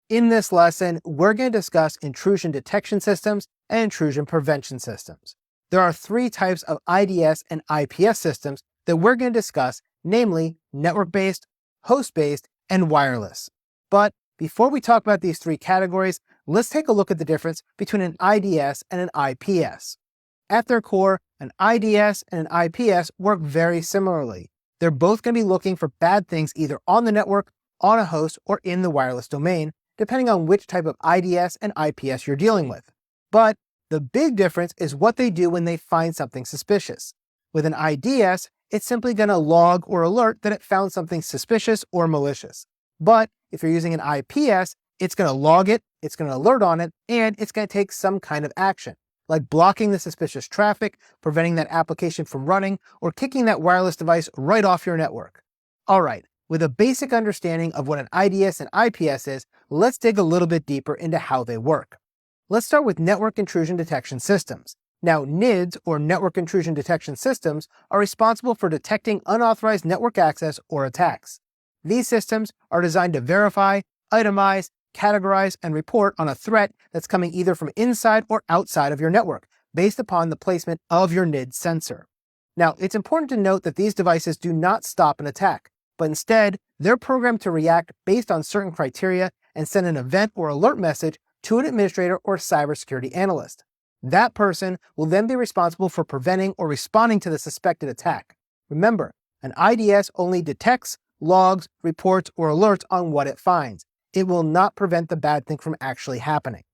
In this lesson, we're going to discuss intrusion detection systems and intrusion prevention systems. There are three types of IDS and IPS systems that we're going to discuss, namely network-based, host-based, and wireless. But before we talk about these three categories, let's take a look at the difference between an IDS and an IPS. At their core, an IDS and an IPS work very similarly. They're both going to be looking for bad things either on the network, on a host, or in the wireless domain, depending on which type of IDS and IPS you're dealing with. But the big difference is what they do when they find something suspicious. With an IDS, it's simply going to log or alert that it found something suspicious or malicious. But if you're using an IPS, it's going to log it, it's going to alert on it, and it's going to take some kind of action, like blocking the suspicious traffic, preventing that application from running, or kicking that wireless device right off your network. All right, with a basic understanding of what an IDS and IPS is, let's dig a little bit deeper into how they work. Let's start with network intrusion detection systems. Now, NIDS, or network intrusion detection systems, are responsible for detecting unauthorized network access or attacks. These systems are designed to verify, itemize, categorize, and report on a threat that's coming either from inside or outside of your network, based upon the placement of your NID sensor. Now, it's important to note that these devices do not stop an attack, but instead, they're programmed to react based on certain criteria and send an event or alert message to an administrator or cybersecurity analyst. That person will then be responsible for preventing or responding to the suspected attack. Remember, an IDS only detects, logs, reports, or alerts on what it finds. It will not prevent the bad thing from actually happening.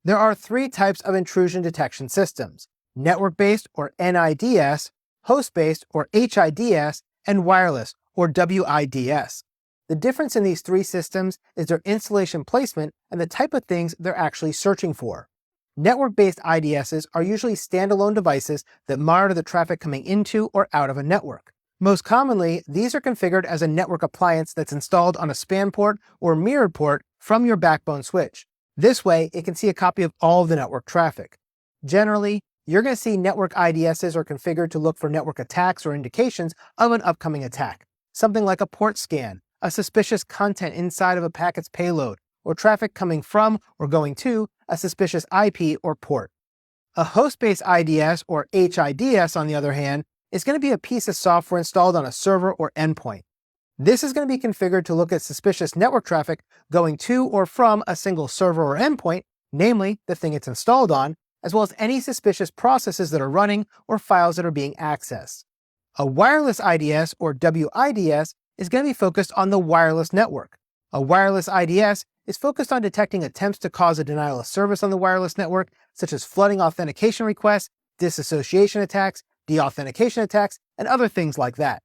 There are three types of intrusion detection systems: network-based, or NIDS, host-based, or HIDS, and wireless, or WIDS. The difference in these three systems is their installation placement and the type of things they're actually searching for. Network-based IDSs are usually standalone devices that monitor the traffic coming into or out of a network. Most commonly, these are configured as a network appliance that's installed on a span port or mirrored port from your backbone switch. This way, it can see a copy of all of the network traffic. Generally, you're going to see network IDSs are configured to look for network attacks or indications of an upcoming attack. Something like a port scan, a suspicious content inside of a packet's payload, or traffic coming from or going to a suspicious IP or port. A host-based IDS, or HIDS, on the other hand, is going to be a piece of software installed on a server or endpoint. This is going to be configured to look at suspicious network traffic going to or from a single server or endpoint, namely the thing it's installed on, as well as any suspicious processes that are running or files that are being accessed. A wireless IDS, or WIDS, is going to be focused on the wireless network. A wireless IDS is focused on detecting attempts to cause a denial of service on the wireless network, such as flooding authentication requests, disassociation attacks, deauthentication attacks, and other things like that.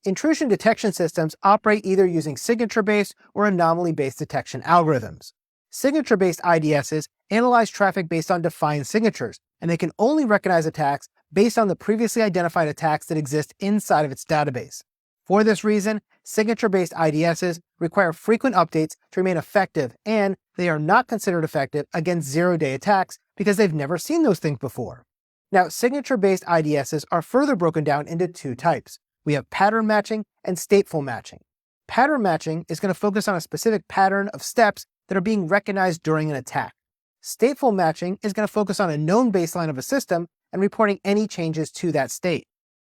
Intrusion detection systems operate either using signature-based or anomaly-based detection algorithms. Signature-based IDSs analyze traffic based on defined signatures, and they can only recognize attacks based on the previously identified attacks that exist inside of its database. For this reason, signature-based IDSs require frequent updates to remain effective, and they are not considered effective against zero-day attacks because they've never seen those things before. Now, signature-based IDSs are further broken down into two types. We have pattern matching and stateful matching. Pattern matching is going to focus on a specific pattern of steps that are being recognized during an attack. Stateful matching is going to focus on a known baseline of a system and reporting any changes to that state.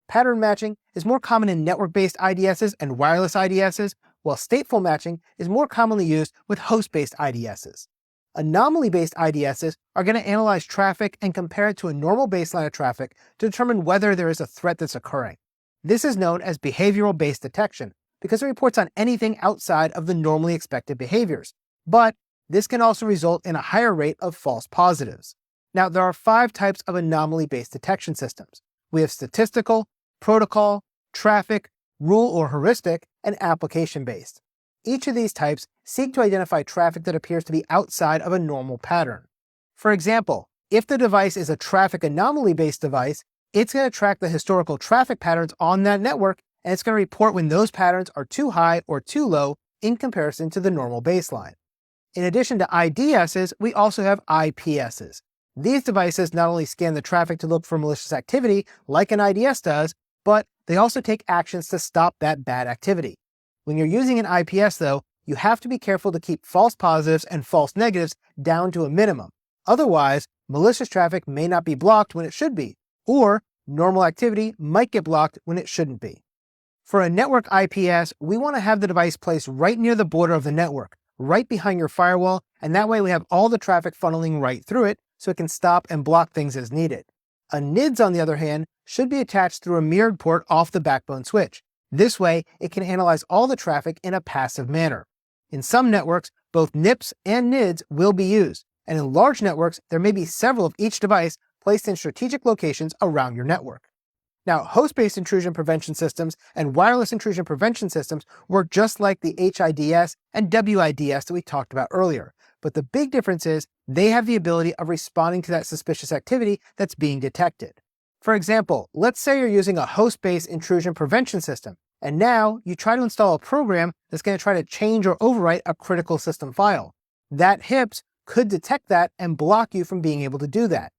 Pattern matching is more common in network-based IDSs and wireless IDSs, while stateful matching is more commonly used with host-based IDSs. Anomaly-based IDSs are going to analyze traffic and compare it to a normal baseline of traffic to determine whether there is a threat that's occurring. This is known as behavioral-based detection because it reports on anything outside of the normally expected behaviors. But this can also result in a higher rate of false positives. Now, there are 5 types of anomaly-based detection systems. We have statistical, protocol, traffic, rule or heuristic, and application-based. Each of these types seek to identify traffic that appears to be outside of a normal pattern. For example, if the device is a traffic anomaly-based device, it's going to track the historical traffic patterns on that network, and it's going to report when those patterns are too high or too low in comparison to the normal baseline. In addition to IDSs, we also have IPSs. These devices not only scan the traffic to look for malicious activity like an IDS does, but they also take actions to stop that bad activity. When you're using an IPS though, you have to be careful to keep false positives and false negatives down to a minimum. Otherwise, malicious traffic may not be blocked when it should be, or normal activity might get blocked when it shouldn't be. For a network IPS, we want to have the device placed right near the border of the network, right behind your firewall, and that way we have all the traffic funneling right through it so it can stop and block things as needed. A NIDS, on the other hand, should be attached through a mirrored port off the backbone switch. This way, it can analyze all the traffic in a passive manner. In some networks, both NIPS and NIDS will be used, and in large networks, there may be several of each device placed in strategic locations around your network. Now, host-based intrusion prevention systems and wireless intrusion prevention systems work just like the HIDS and WIDS that we talked about earlier, but the big difference is they have the ability of responding to that suspicious activity that's being detected. For example, let's say you're using a host-based intrusion prevention system, and now you try to install a program that's going to try to change or overwrite a critical system file. That HIPS could detect that and block you from being able to do that.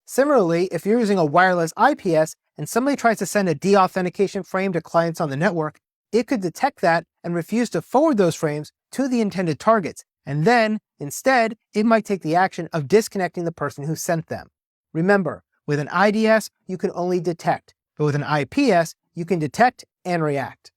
Similarly, if you're using a wireless IPS and somebody tries to send a deauthentication frame to clients on the network, it could detect that and refuse to forward those frames to the intended targets, and then, instead, it might take the action of disconnecting the person who sent them. Remember, with an IDS, you can only detect, but with an IPS, you can detect and react.